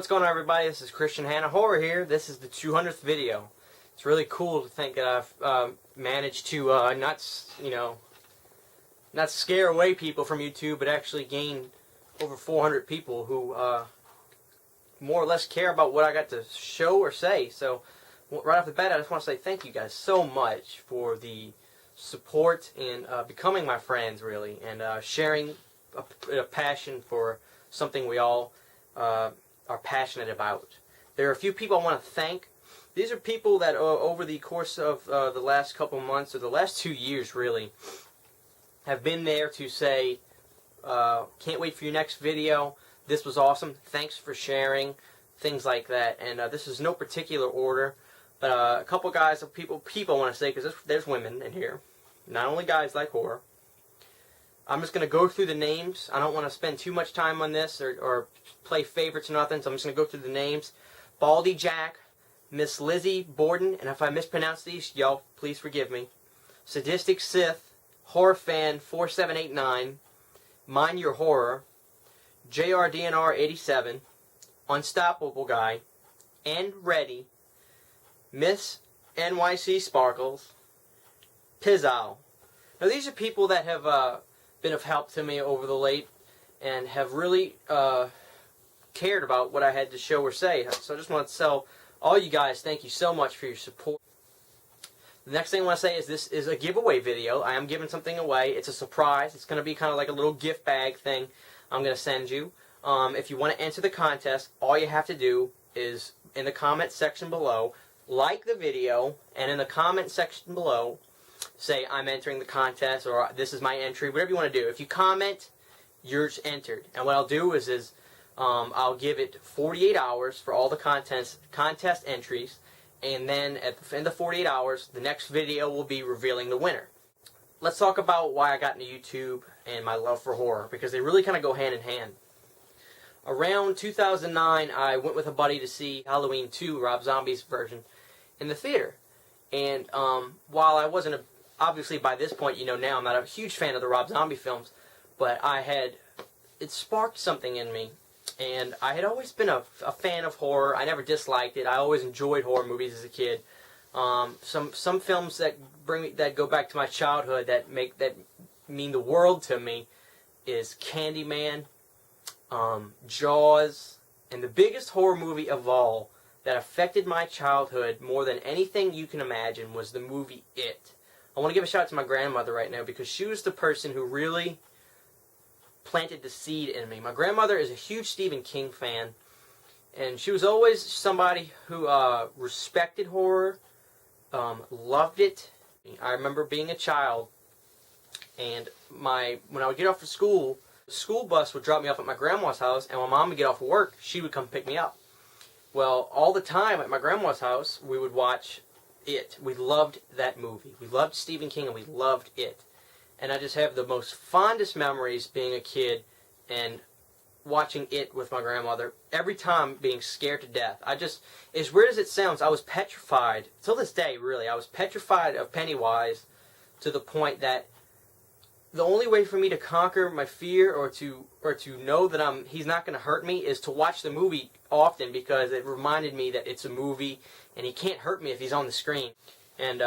What's going on, everybody? This is Christian Hanna Horror here. This is the 200th video. It's really cool to think that I've managed to not scare away people from YouTube, but actually gain over 400 people who more or less care about what I got to show or say. So right off the bat, I just want to say thank you guys so much for the support and becoming my friends, really, and sharing a passion for something we all are passionate about. There are a few people I want to thank. These are people that over the course of the last couple months, or the last 2 years really, have been there to say, can't wait for your next video, this was awesome, thanks for sharing, things like that. And this is no particular order, but a couple guys, people I want to say, because there's women in here, not only guys like horror. I'm just going to go through the names. I don't want to spend too much time on this or play favorites or nothing, so I'm just going to go through the names. Baldy Jack, Miss Lizzie Borden, and if I mispronounce these, y'all please forgive me. Sadistic Sith, Horror Fan 4789, Mind Your Horror, JRDNR 87, Unstoppable Guy, and Ready, Miss NYC Sparkles, Pizzal. Now these are people that have been of help to me over the late and have really cared about what I had to show or say. So I just want to tell all you guys, thank you so much for your support. The next thing I want to say is this is a giveaway video. I am giving something away. It's a surprise. It's going to be kind of like a little gift bag thing I'm going to send you. If you want to enter the contest, all you have to do is, in the comment section below, like the video, and in the comment section below, say I'm entering the contest, or this is my entry, whatever you want to do. If you comment, you're entered. And what I'll do is I'll give it 48 hours for all the contest entries, and then at the end of 48 hours, the next video will be revealing the winner. Let's talk about why I got into YouTube and my love for horror, because they really kind of go hand in hand. Around 2009, I went with a buddy to see Halloween 2, Rob Zombie's version, in the theater. And while I wasn't obviously by this point, you know, now I'm not a huge fan of the Rob Zombie films, but it sparked something in me. And I had always been a fan of horror. I never disliked it. I always enjoyed horror movies as a kid. Some films that go back to my childhood that mean the world to me is Candyman, Jaws, and the biggest horror movie of all that affected my childhood more than anything you can imagine was the movie It. I want to give a shout out to my grandmother right now, because she was the person who really planted the seed in me. My grandmother is a huge Stephen King fan, and she was always somebody who respected horror, loved it. I remember being a child, and when I would get off of school, the school bus would drop me off at my grandma's house, and when Mom would get off of work, she would come pick me up. Well, all the time at my grandma's house, we would watch It. We loved that movie. We loved Stephen King, and we loved It. And I just have the most fondest memories being a kid and watching It with my grandmother. Every time being scared to death. As weird as it sounds, I was petrified. Till this day, really, I was petrified of Pennywise to the point that the only way for me to conquer my fear or to know that he's not going to hurt me is to watch the movie often, because it reminded me that it's a movie and he can't hurt me if he's on the screen. And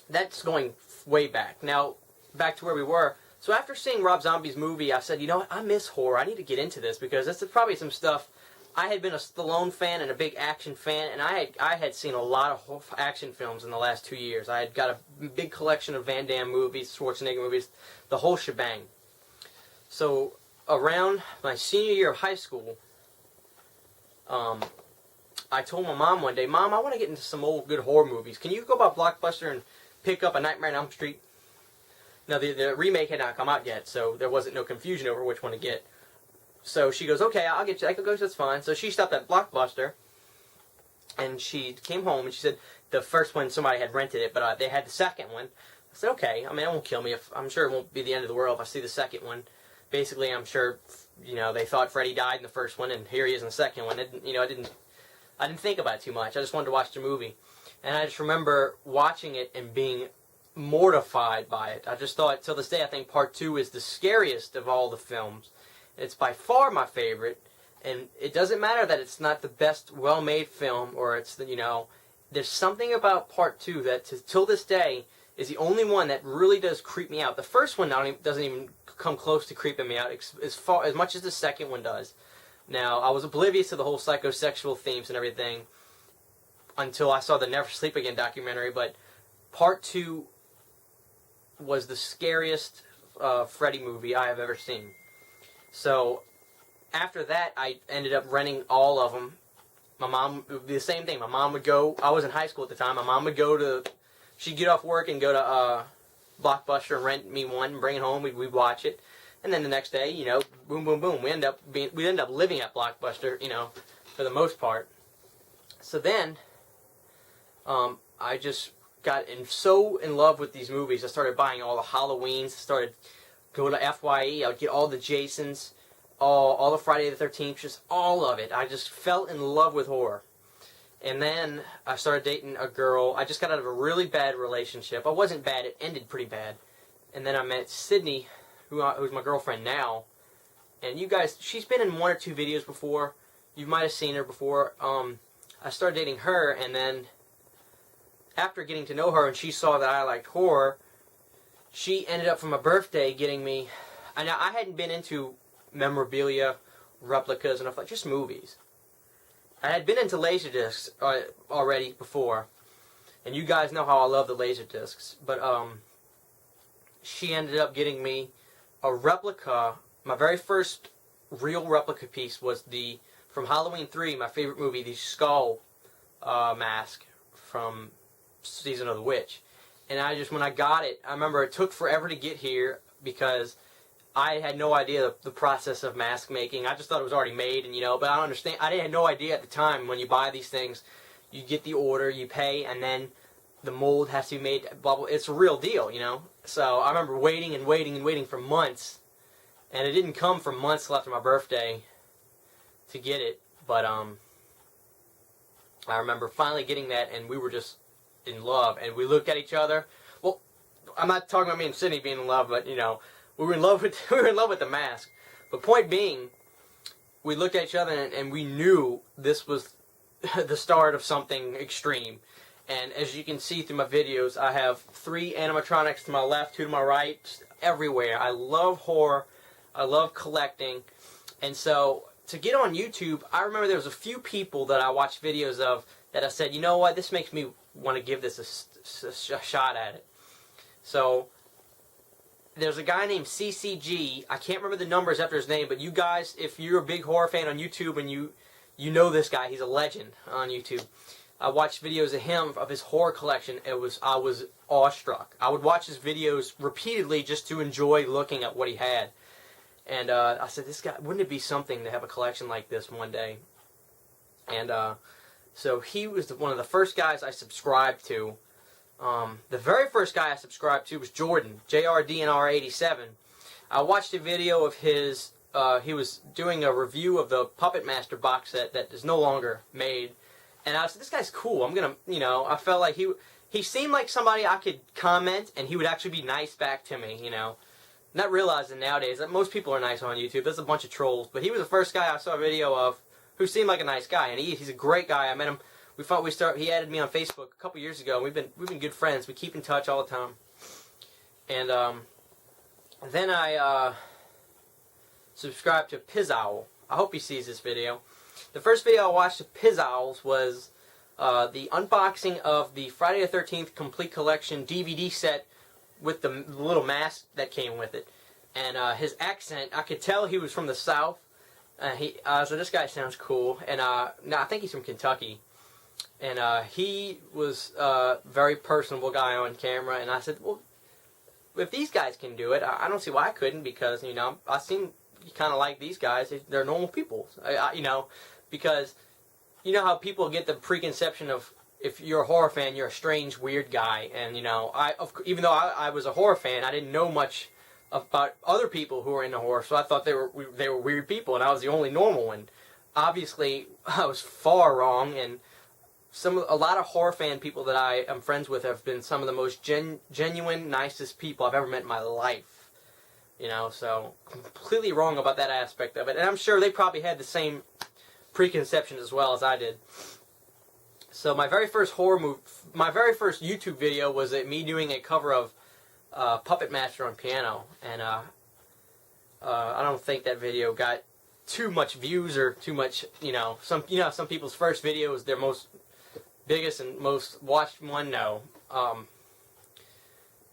that's going way back. Now, back to where we were. So after seeing Rob Zombie's movie, I said, you know what, I miss horror. I need to get into this, because this is probably some stuff. I had been a Stallone fan and a big action fan, and I had seen a lot of action films in the last 2 years. I had got a big collection of Van Damme movies, Schwarzenegger movies, the whole shebang. So around my senior year of high school, I told my mom one day, Mom, I want to get into some old good horror movies. Can you go by Blockbuster and pick up A Nightmare on Elm Street? Now, the remake had not come out yet, so there wasn't no confusion over which one to get. So she goes, okay, I'll get you. I go, that's fine. So she stopped at Blockbuster, and she came home, and she said the first one, somebody had rented it, but they had the second one. I said, okay, I mean, it won't kill me. I'm sure it won't be the end of the world if I see the second one. Basically, I'm sure, you know, they thought Freddy died in the first one, and here he is in the second one. I didn't think about it too much. I just wanted to watch the movie. And I just remember watching it and being mortified by it. I just thought, till this day, I think Part 2 is the scariest of all the films. It's by far my favorite, And it doesn't matter that it's not the best well-made film, or it's the, there's something about Part 2 that till this day is the only one that really does creep me out. The first one doesn't even come close to creeping me out as much as the second one does. Now, I was oblivious to the whole psychosexual themes and everything until I saw the Never Sleep Again documentary, but Part 2 was the scariest Freddy movie I have ever seen. So, after that, I ended up renting all of them. My mom, it would be the same thing. My mom would go, I was in high school at the time, my mom would go to, she'd get off work and go to Blockbuster and rent me one and bring it home. We'd watch it. And then the next day, boom, boom, boom. We end up living at Blockbuster, for the most part. So then, I just got so in love with these movies. I started buying all the Halloweens. Started going to FYE. I would get all the Jasons, all the Friday the 13th, just all of it. I just fell in love with horror. And then I started dating a girl. I just got out of a really bad relationship. I wasn't bad. It ended pretty bad. And then I met Sydney, who's my girlfriend now. And you guys, she's been in one or two videos before. You might have seen her before. I started dating her, and then after getting to know her and she saw that I liked horror, she ended up for my birthday getting me, I hadn't been into memorabilia, replicas, and stuff, just movies. I had been into Laserdiscs already before, and you guys know how I love the Laserdiscs, but she ended up getting me a replica. My very first real replica piece was from Halloween 3, my favorite movie, the skull mask from Season of the Witch. And when I got it, I remember it took forever to get here because I had no idea the process of mask making. I just thought it was already made, and but I don't understand. I had no idea at the time when you buy these things, you get the order, you pay, and then the mold has to be made. It's a real deal, So I remember waiting and waiting and waiting for months, and it didn't come for months till after my birthday to get it. But I remember finally getting that, and we were just in love, and we looked at each other. Well, I'm not talking about me and Sydney being in love, but we were in love with the mask. But point being, we looked at each other and we knew this was the start of something extreme. And as you can see through my videos, I have 3 animatronics to my left, 2 to my right, just everywhere. I love horror. I love collecting. And so to get on YouTube, I remember there was a few people that I watched videos of that I said, you know what, this makes me want to give this a shot at it. So there's a guy named CCG. I can't remember the numbers after his name, but you guys, if you're a big horror fan on YouTube and you know this guy, he's a legend on YouTube. I watched videos of him, of his horror collection. I was awestruck. I would watch his videos repeatedly just to enjoy looking at what he had. And I said, this guy, wouldn't it be something to have a collection like this one day? And so he was one of the first guys I subscribed to. The very first guy I subscribed to was Jordan, JRDNR87. I watched a video of his, he was doing a review of the Puppet Master box set that is no longer made. And I said, this guy's cool. I'm going to, I felt like he seemed like somebody I could comment and he would actually be nice back to me, Not realizing nowadays that most people are nice on YouTube. There's a bunch of trolls. But he was the first guy I saw a video of who seemed like a nice guy. And he's a great guy. I met him. He added me on Facebook a couple years ago. We've been good friends. We keep in touch all the time. And then I subscribed to Pizzowl. I hope he sees this video. The first video I watched of Pizzowls was the unboxing of the Friday the 13th Complete Collection DVD set with the little mask that came with it. And his accent, I could tell he was from the South. So this guy sounds cool. And I think he's from Kentucky. And he was a very personable guy on camera. And I said, well, if these guys can do it, I don't see why I couldn't, because, I seem kind of like these guys. They're normal people, because you know how people get the preconception of, if you're a horror fan, you're a strange, weird guy. And, even though I was a horror fan, I didn't know much about other people who were into horror, so I thought they were weird people, and I was the only normal one. Obviously, I was far wrong, and a lot of horror fan people that I am friends with have been some of the most genuine, nicest people I've ever met in my life. You know, so completely wrong about that aspect of it. And I'm sure they probably had the same preconceptions as well as I did. So my very first YouTube video was me doing a cover of Puppet Master on piano, and I don't think that video got too much views or too much, some people's first video is their most biggest and most watched one. No,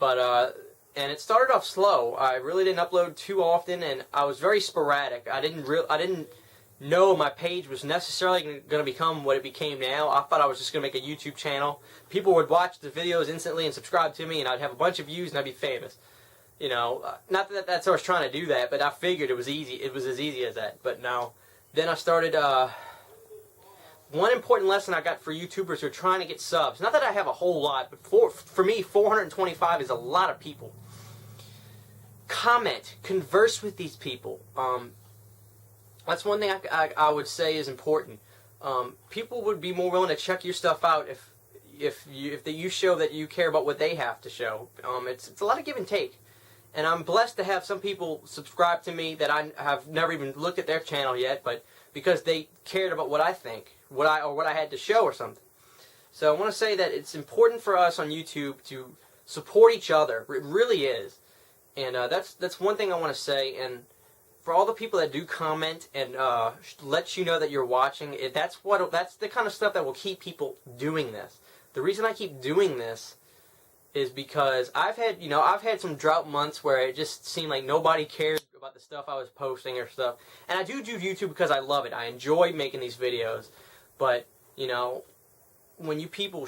and it started off slow. I really didn't upload too often, and I was very sporadic. I didn't know my page was necessarily going to become what it became now. I thought I was just going to make a YouTube channel. People would watch the videos instantly and subscribe to me, and I'd have a bunch of views and I'd be famous. Not that that's I was trying to do that, but I figured it was easy. It was as easy as that. But no. Then I started. One important lesson I got for YouTubers who are trying to get subs. Not that I have a whole lot, but for me, 425 is a lot of people. Comment, converse with these people. That's one thing I would say is important. People would be more willing to check your stuff out if you show that you care about what they have to show. It's a lot of give and take. And I'm blessed to have some people subscribe to me that I have never even looked at their channel yet, but because they cared about what I think, what I had to show or something. So I want to say that it's important for us on YouTube to support each other. It really is. And that's one thing I want to say. And for all the people that do comment and let you know that you're watching, that's the kind of stuff that will keep people doing this. The reason I keep doing this is because I've had some drought months where it just seemed like nobody cared about the stuff I was posting or stuff. And I do YouTube because I love it. I enjoy making these videos. But, when you people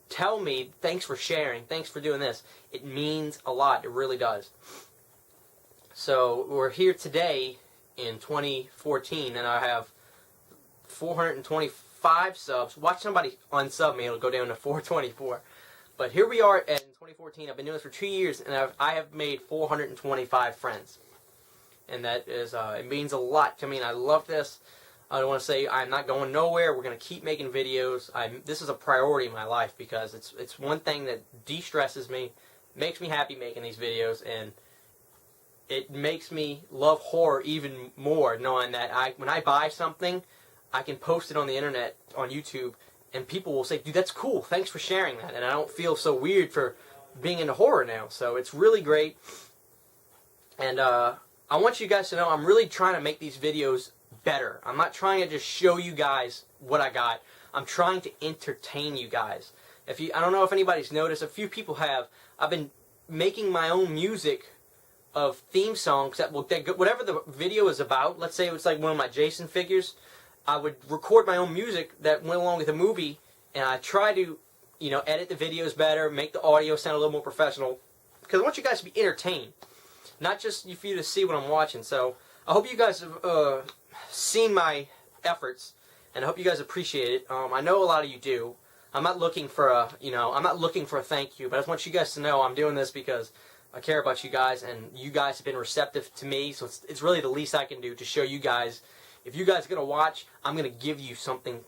tell me, thanks for sharing, thanks for doing this, it means a lot. It really does. So we're here today in 2014, and I have 425 subs. Watch somebody unsub me, it'll go down to 424. But here we are in 2014. I've been doing this for 2 years, and I have made 425 friends. And that is, it means a lot to me, and I love this. I want to say I'm not going nowhere. We're going to keep making videos. This is a priority in my life because it's one thing that de-stresses me, makes me happy making these videos, and it makes me love horror even more, knowing that when I buy something, I can post it on the internet, on YouTube, and people will say, dude, that's cool, thanks for sharing that. And I don't feel so weird for being into horror now. So it's really great. And I want you guys to know I'm really trying to make these videos better. I'm not trying to just show you guys what I got. I'm trying to entertain you guys. I don't know if anybody's noticed, a few people have. I've been making my own music of theme songs that whatever the video is about. Let's say it's like one of my Jason figures. I would record my own music that went along with the movie, and I try to, edit the videos better, make the audio sound a little more professional, because I want you guys to be entertained, not just for you to see what I'm watching. So I hope you guys have seen my efforts, and I hope you guys appreciate it. I know a lot of you do. I'm not looking for a thank you, but I just want you guys to know I'm doing this because I care about you guys, and you guys have been receptive to me, so it's really the least I can do to show you guys. If you guys are going to watch, I'm going to give you something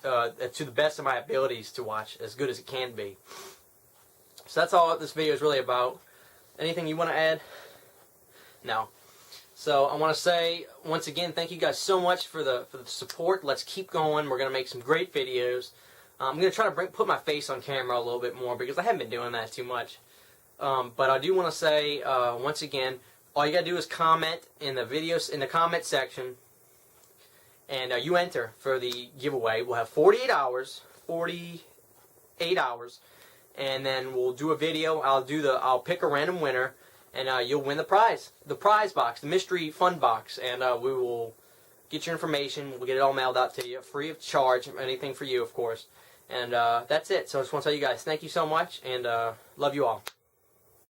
to the best of my abilities to watch, as good as it can be. So that's all this video is really about. Anything you want to add? No. So I want to say, once again, thank you guys so much for the support. Let's keep going. We're going to make some great videos. I'm going to try to put my face on camera a little bit more because I haven't been doing that too much. But I do want to say, once again, all you got to do is comment in the videos, in the comment section, and you enter for the giveaway. We'll have 48 hours, and then we'll do a video. I'll pick a random winner, and you'll win the prize box, the mystery fun box, and we will get your information. We'll get it all mailed out to you, free of charge, anything for you, of course. And that's it. So I just want to tell you guys, thank you so much, and love you all.